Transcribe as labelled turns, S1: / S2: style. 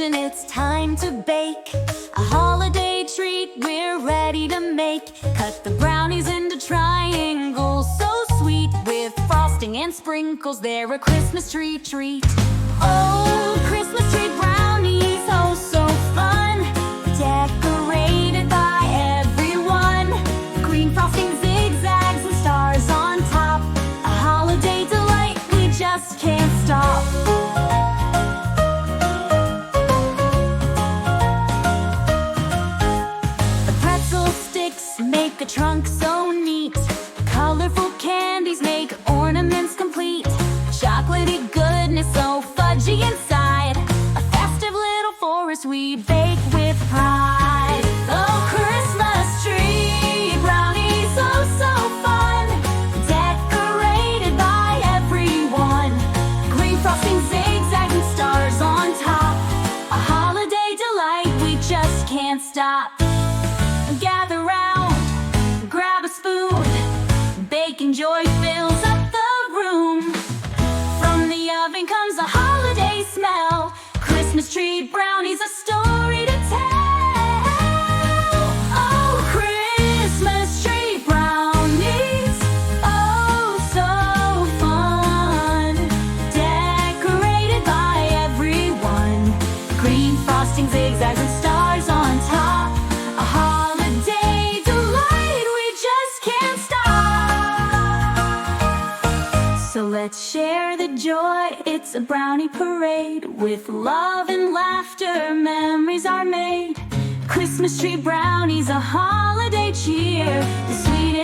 S1: celebration, it's time to bake a holiday treat we're ready to make. Cut the brownies into triangles, so sweet, with frosting and sprinkles. They're a Christmas tree treat. Oh, Christmas tree brownies, oh so fun, decorated by everyone. Green frosting, zigzags, and stars on top. A holiday delight, we just can't stop. Make a trunk so neat. Colorful candies make ornaments complete. Chocolatey goodness so fudgy inside. A festive little forest we bake with pride. Oh, Christmas tree brownies, oh so fun, decorated by everyone. Green frosting, zigzags, and stars on top. A holiday delight, we just can't stop. Gather round, grab a spoon. Baking joy fills up the room. From the oven comes a holiday smell. Christmas tree brownies, a story to tell. Oh, Christmas tree brownies, oh so fun, decorated by everyone. Green frosting, zigzags, and stars on top. A holiday delight, we just can't stop. So let's share the joy, it's a brownie parade. With love and laughter, memories are made. Christmas tree brownies, a holiday cheer. The sweetest